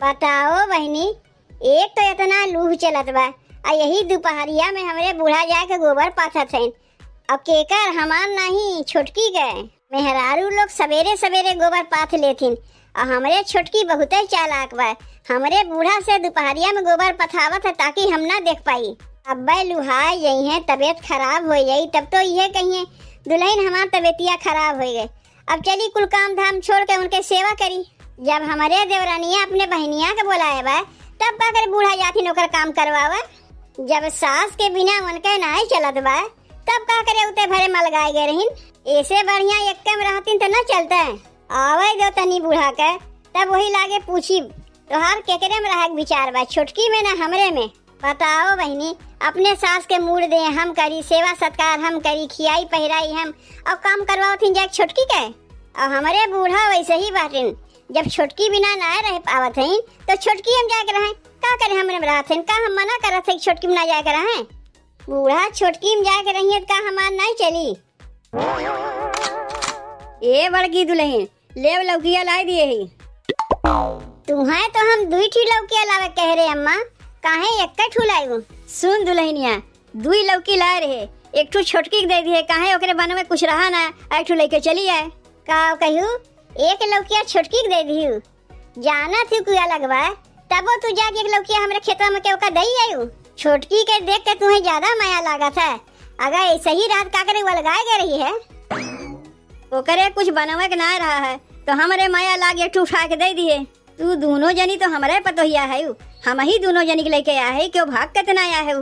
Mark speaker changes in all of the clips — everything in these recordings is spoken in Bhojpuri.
Speaker 1: बताओ बहनी, एक तो इतना लूह चलत बा, आ यही दोपहरिया में हमरे बूढ़ा जाके गोबर पाथत हन। अब केकर हमार नहीं छोटकी के मेहरारू लोग सवेरे सवेरे गोबर पाथ लेथिन, और हमरे छोटकी बहुत ही चालाक बा। हमरे बूढ़ा से दोपहरिया में गोबर पथावत है ताकि हम ना देख पाई। अब लुहाई यही है, तबीयत खराब हो गई तब तो ये कहिए दुल्हन हमार तबीयतिया खराब हो गई। अब चली कुल काम धाम छोड़ के उनके सेवा करी। जब हमारे देवरानिया अपने बहनिया के बोलाए बा तब का करे बूढ़ा जाती नौकर काम करवावा। जब सास के बिना उनके नहीं चलत बा तब का करे उते भरे मलगाए गए रहीन। ऐसे बढ़िया एक कम रहतीन तो न चलता है। आवे दो तनी बूढ़ा के तब वही लागे पूछी तोहार केकरे में रहा विचार बा, छोटकी में ना हमरे में। बताओ बहनी, अपने सास के मूड दे हम करी, सेवा सत्कार हम करी, खियाई पहिराई हम, और काम करवाओ थी जाके छोटकी के। और हमारे बूढ़ा वैसे ही बाटिन, जब छोटकी बिना ना रह पावत है तो छोटकी हम जाके रहे का करे हमरे में रहत हैं। का हम मना करत है छोटकी में ना जाके रहे? बूढ़ा छोटकी में जाके रही का हमार नहीं चली। ए बड़की दुल्हन लेव लौकिया ला दिए ही। तुम्हें तो हम दुई ठी लौकिया लावे कह रहे अम्मा, काहे एक ठुलायू? सुन दुल्हनिया, दुई लौकी लाए रहे, एक ठू छोटकी दे दिए, काहे ओकरे बन में कुछ रहा ना, एक ठू लेके चली आए। का कहू एक लौकिया छोटकी दे दियू, जाना थी कुया लगवा तबो तू जाके एक लौकिया हमरे खेतवा में के ओका दई आयू। छोटकी के देख के तुम्हें ज्यादा माया लागत है। अगर ऐसे ही रात का करे वलगाए गए रही है ओकरे कुछ बनवे के ना रहा है तो हमरे माया लाग एक ठू उठा के दे दिए। तू दोनों जनी तो हमारे पतोहिया है, हम ही दोनों जनी के लेके आया है, क्यों भाग कितना आया है?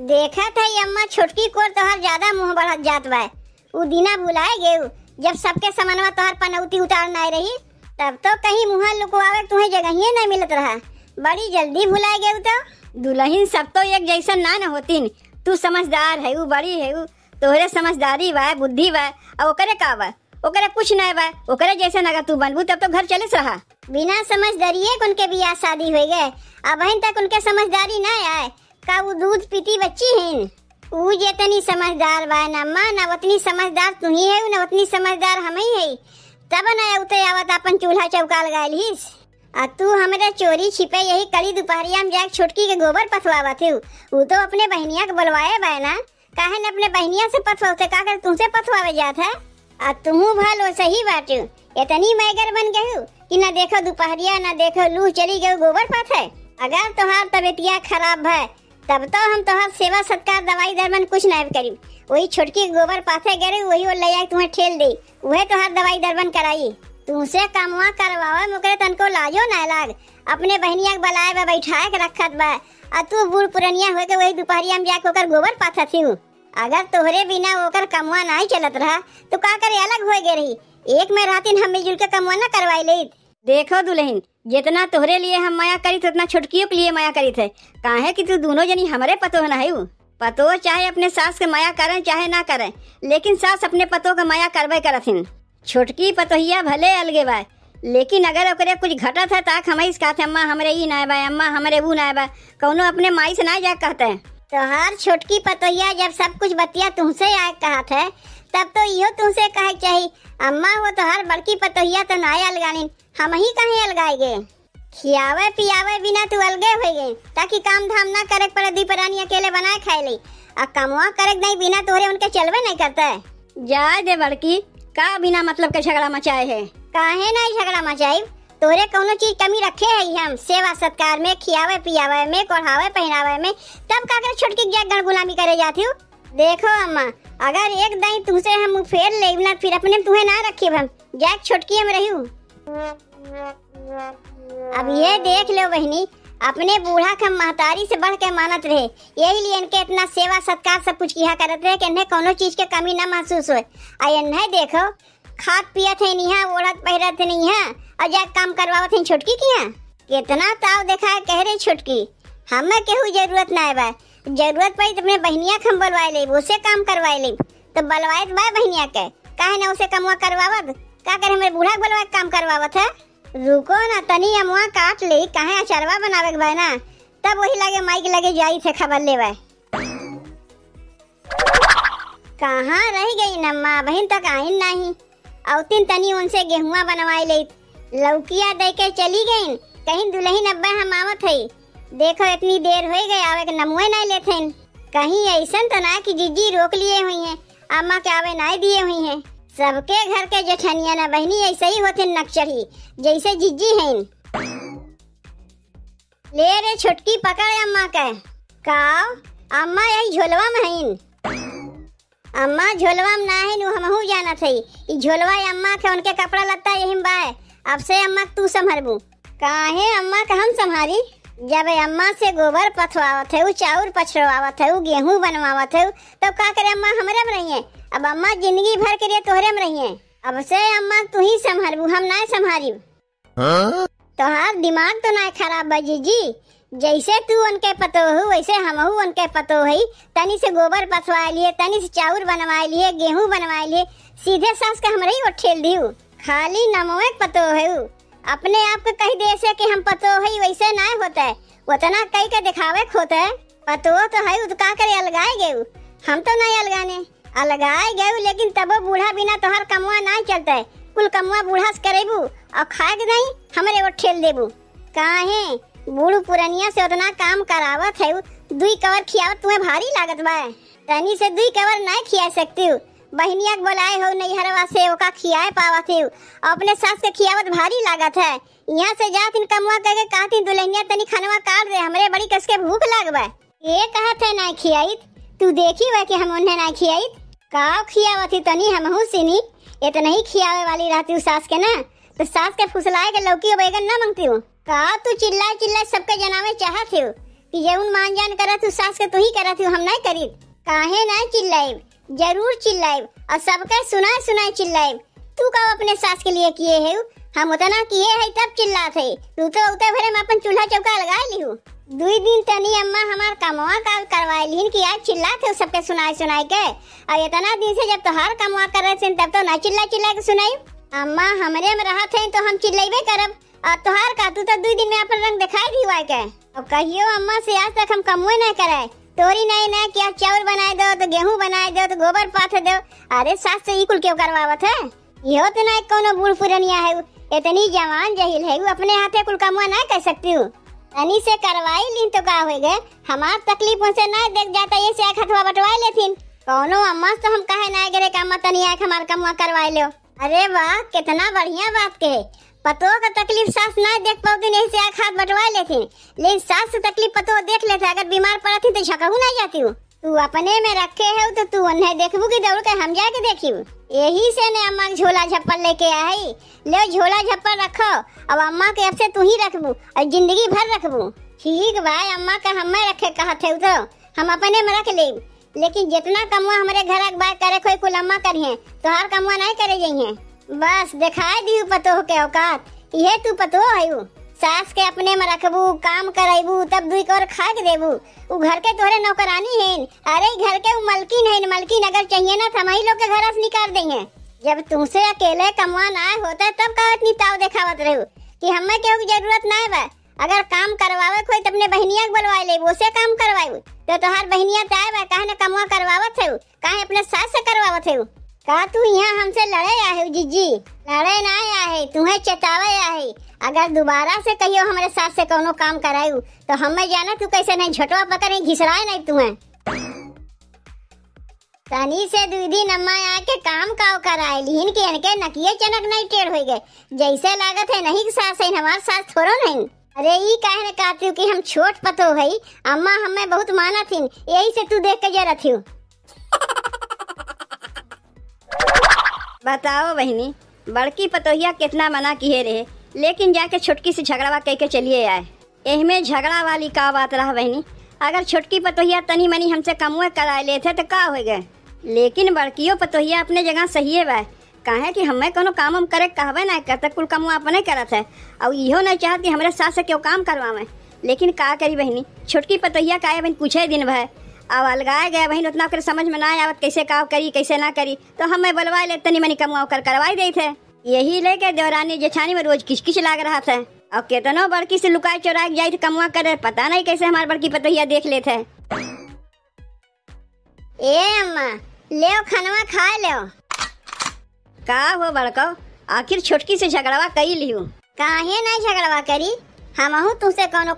Speaker 1: देखा था अम्मा छोटकी को तोहर ज्यादा मुंह बढ़त जात बा। उ दिना भुलाए गए जब सबके समनवा तोहर पनौती उतार ना रही, तब तो कहीं मुँह लुकवावे तुम्हें जगह ही नहीं मिलत रहा। बड़ी जल्दी भुलाए गए तो। दुल्हन सब तो एक जैसा ना होतीन, तू समझदार है, उ बड़ी है, उ तोहरे समझदारी बा, बुद्धि बा, और ओकरे का बा, ओकरे कुछ नहीं बा। ओकरे जैसे अगर तू बनबू तब तो घर चलिस रहा। बिना समझदारिये उनके बियाह शादी हो गए, अब तक उनके समझदारी ना आए। का वो दूध पीती बच्ची है? उ जितनी समझदार बा न अम्मा, न उतनी समझदार तू ही है, न उतनी समझदार हम ही है। तब न उते आवत अपन चूल्हा चौका लगा लीस। आ तू हमारे चोरी छिपे यही कड़ी दोपहरिया में जाके छोटकी के गोबर पथवावा थे। वो तो अपने बहनिया के बुलवाए बा ना, काहे न अपने बहनिया से पथवाते, का कर तुमसे पथवावे जात है। आ तुमू भलो सही बात, इतनी मैगर बन गई कि न देखो दोपहरिया न देखो लूह चली गई गोबर पाथ है। अगर तोहार तबीयतिया खराब है तब तो हम तोहार सेवा सत्कार दवाई दरमन कुछ नहीं करी। वही छोटकी गोबर पाथे गए वही वो ले तुम्हें ठेल दी, वही तोहार दवाई दरमन कराई। तुमसे कामवा करवावे मुकरे तनको लाजो ना लाग। अपने बहनिया के बलाए बा बैठाए के रखत बा, आ तू बूढ़ पुरनिया हो के वही दोपहरिया में जाके ओकर गोबर पाथा थी। अगर तोहरे बिना ओकर कमवा नहीं चलत रहा तो का करे अलग हो गए रही। एक में रातिन हम मिलजुल के कमवा न करवाई ले। देखो दुल्हन, जितना तोहरे लिए हम माया करी थे उतना छोटकियों के लिए माया करी थे। काहे कि तू दोनों जनी हमारे पतो न है। पतो चाहे अपने सास के माया करें चाहे ना करें, लेकिन सास अपने पतो के माया करवे करथिन। छोटकी पतोहिया भले अलगे बा, लेकिन अगर ओकरे कुछ घटत है ताक हम कहते अम्मा हमरे ई ना बा, अम्मा हमरे वो ना बा, कौनो अपने माई से ना जा कहते हैं। तोहार छोटकी पतोहिया जब सब कुछ बतिया तुमसे आए कहत है तब तो इहो तुमसे कहे चाहिए अम्मा वो तोहार बड़की पतोहिया तो ना अलगानी, हम ही कहीं अलगाए गए। खियावे पियावे बिना तू अलगे हो गए ताकि काम धाम ना करे पड़े, दी परानी अकेले बनाए खाए ली। आ कमवा करे नहीं बिना तोहरे उनके चलवे नहीं करता है। जाए दे बड़की, का बिना मतलब के झगड़ा मचाए है? काहे नहीं झगड़ा मचाई, तोरे कौनो चीज कमी रखे है हम सेवा सत्कार में, खियावे पियावे में, कोढ़ावे पहनावे में, तब का कर छोटकी गण गुलामी करे जाती हूँ। देखो अम्मा, अगर एक दाई तुमसे हम फेर ले ना फिर अपने तुम्हें ना रखी हम जाए छोटकी हम रही। अब ये देख लो बहनी, अपने बूढ़ा का महतारी से बढ़ के मानत रहे, यही लिए इनके इतना सेवा सत्कार सब कुछ किया करते रहे कि इन्हें कोनो चीज के कमी ना महसूस हो। इन्हें देखो खात पियत है नहीं, ओढ़त पहरत नहीं है, और जाके काम करवावत है छोटकी की यहाँ। कितना ताव देखा है कह रही छोटकी, हमें केहू जरूरत ना है बा, जरूरत पड़ी तो अपने बहनिया के हम बुलवाए ले, उसे काम करवाए ले। तो बुलवाए बा बहनिया के, काहे ना उसे कमवा करवावत, का करे हमारे बूढ़ा बुलवा काम करवावत है। रुको ना तनी अमुआ काट ले, काहे अचारवा बनावे के बा ना, तब वही लगे माइक लगे जाई थे खबर लेवे। कहाँ रह गई नम्मा, बहन तक आई नहीं। औतिन तनी उनसे गेहुआ बनवाई ले, लौकिया दे के चली गई, कहीं दुल्हन अब्बा हम आवत है, देखो इतनी देर हो गई आवे के नमुए नहीं लेते। कहीं ऐसा तो ना कि जीजी रोक लिए हुई हैं, अम्मा के आवे नहीं दिए हुई हैं। सबके घर के जेठनिया ना बहनी ऐसे ही होते नक्चरी जैसे जीजी हैं। ले रे छुटकी पकड़ अम्मा के। काव अम्मा यही झोलवा में हैं। अम्मा झोलवा में ना है, हमहू जाना थी। ई झोलवा अम्मा के उनके कपड़ा लत्ता यही बाय। अब से अम्मा तू संभरबू। काहे अम्मा का हम संभारी? जब अम्मा से गोबर पथवावत है, चाउर पछवावत है, गेहूं बनवावत है, तब का करे अम्मा हमरे में रही है। अब अम्मा जिंदगी भर के लिए तोहरे में रही है। अब से अम्मा तू ही संभालबू, हम ना संभारी। तोहार दिमाग तो ना खराब बा जीजी। जैसे तू उनके पतो हो वैसे हमहू उनके पतो है। तनी से गोबर पथवा लिए, तनी से चाउर बनवा लिए, गेहूं बनवा लिए, सीधे सास के हमरे ही उठेल दियो। खाली नमोए पतो है, अपने आप को कही दे से कि हम पतो है, वैसे ना होता है। उतना कही के दिखावे होता है। पतो तो है तो का करे अलगाए गए। हम तो नहीं अलगाने, अलगाए गए, लेकिन तब बूढ़ा बिना तोहर कमुआ नहीं चलता है। कुल कमुआ बूढ़ा से करेबू और खाए के नहीं हमरे उठेल देबू। काहे बूढ़ पुरनिया से उतना काम करावत है, दुई कवर खियावत तुम्हें भारी लागत बा। तनी से दुई कवर नहीं खिया सकती हूँ। बहनिया के बोलाए हो नैहरवा से ओका खियाए पावत है, अपने सास के खियावत भारी लागत है। यहाँ से जात इन कमुआ कह कहती दुल्हनिया तनी खनवा काट दे, हमरे बड़ी कस के भूख लागबा। ये कहत है नहीं खियाई, तू देखी वह कि हम उन्हें नहीं खियाई। का खियावत ही तनी हमहू सीनी। इतना ही खियावे वाली रहती हूँ सास के ना, तो सास के फुसलाए के लौकी और बैगन ना मांगती हूँ। का तू चिल्लाए चिल्लाए सबके जनावे चाहत हो कि जौन मान जान करा तू सास के तू ही करा तू, हम नहीं करी। काहे नहीं चिल्लाए? जरूर चिल्लाए और सबके सुनाए सुनाए चिल्लाए। तू का अपने सास के लिए किए है, हम उतना किए है तब चिल्लाते। तू तो उते भरे में अपन चूल्हा चौका लगा लिहू। दुई दिन तनी अम्मा हमार कमवा काल करवाए लिहिन कि आज चिल्लाते हो सबके सुनाए सुनाए के। और इतना दिन से जब तोहार कमवा करे थे तब तो ना चिल्ला चिल्ला के सुनाई। अम्मा हमरे में रहत है तो हम चिल्लाइबे करब। और तोहार का तू तो दुई दिन में अपन रंग दिखाई दी हुआ के। अब कहियो अम्मा से आज तक हम कमुए नहीं कराए। तोरी नहीं ना क्या चाउर बनाए दो तो गेहूं बनाए दो तो गोबर पाथ दो। अरे सास से कुल क्यों करवावत है? यो तो ना कोनो बूढ़ पुरनिया है, इतनी जवान जहिल है, अपने हाथे कुल कमुआ नहीं कर सकती हूँ। तनी से करवाई लीन तो का हो गए, हमार तकलीफों से नहीं देख जाता ये से हथवा बटवाई लेथिन। कौनो अम्मा तो हम कहे नहीं करे अम्मा तनी आके हमार कमुआ करवाई लो। अरे वाह कितना बढ़िया बात कहे। पतो का तकलीफ सास ना देख पाओगे नहीं से आँख हाथ बटवा लेते, लेकिन सास से तकलीफ पतो देख लेते। अगर बीमार पड़ा थी तो झकहू ना जाती हूँ। तू अपने में रखे है तो तू उन्हें देखबू की दौड़ के हम जाके देखी। यही से ने अम्मा झोला झप्पल लेके आई। ले झोला झप्पल रखो, अब अम्मा के अब से तू ही रखबू और जिंदगी भर रखबू। ठीक भाई अम्मा का हमें रखे कहते हो तो हम अपने में रख ले, लेकिन जितना कमुआ हमारे घर बात करे कोई कुल अम्मा करिए तो हर कमुआ नहीं करे जाइए। बस दिखाई दी पतो के औकात ये तू पतो है। सास के अपने में रखबू, काम कराइबू, तब दुई कर खा के देबू। उ घर के तोरे नौकरानी है। अरे घर के उ मलकिन है, मलकिन अगर चाहिए ना हम ही लोग के घर से निकाल देंगे। जब तुमसे अकेले कमवा ना होता तब का इतनी ताव दिखावत रहू कि हमें केहू की जरूरत ना बा। अगर काम करवावे कोई तो अपने बहनिया के बुलवा ले, वो से काम करवाई तो तोहार बहनिया ताए बा काहे ना कमवा करवावत है, काहे अपने सास से करवावत है। का तू यहाँ हमसे लड़े आए जीजी? लड़े ना आए, तुम्हें चेतावे आए। अगर दोबारा से कहियो हमारे साथ से कोनो काम करायू तो हमें जाना तू कैसे नहीं झटवा पकड़े घिसराए नहीं तुम्हें। तनी से दुई दिन अम्मा आके काम काव कराए लिहिन के इनके नकिए चनक नहीं टेढ़ हो गए। जैसे लागत है नहीं सास है हमारे सास थोड़ो नहीं। अरे ई काहे ने कहती हूँ कि हम छोट पतो है, अम्मा हमें बहुत माना थी, यही से तू देख के जरा थी।
Speaker 2: बताओ बहनी, बड़की पतोहिया कितना मना किए रहे, लेकिन जाके छुटकी से झगड़वा कह के चलिए आए। एहमे झगड़ा वाली का बात रहा बहनी? अगर छोटकी पतोहिया तनी मनी हमसे कमुए कराए लेते तो का हो गए, लेकिन बड़कियों पतोहिया अपने जगह सही है बा। काहे कि हमें कोनो काम हम करे कहबे ना करते, कुल कमुआ अपने करत है और इहो नहीं चाहत कि हमारे सास से क्यों काम करवावे। लेकिन का करी बहनी, छोटकी पतोहिया का बहन कुछ दिन भर अब अलगाए गए बहन, उतना कर समझ में ना आवत कैसे काम करी कैसे ना करी, तो हमें बुलवा ले तनी मनी कमुआ कर करवाई दे थे। यही लेके देवरानी जेठानी में रोज किचकिच लाग रहा था और केतनो बड़की से लुकाए चुराए जाए कमुआ करे, पता नहीं कैसे हमारे बड़की पतोहिया देख लेते।
Speaker 1: ए अम्मा ले खानवा खा ले।
Speaker 2: का हो बड़को, आखिर छोटकी से झगड़वा कई लिहू?
Speaker 1: काहे नहीं झगड़वा करी, हमहू तुमसे कोनो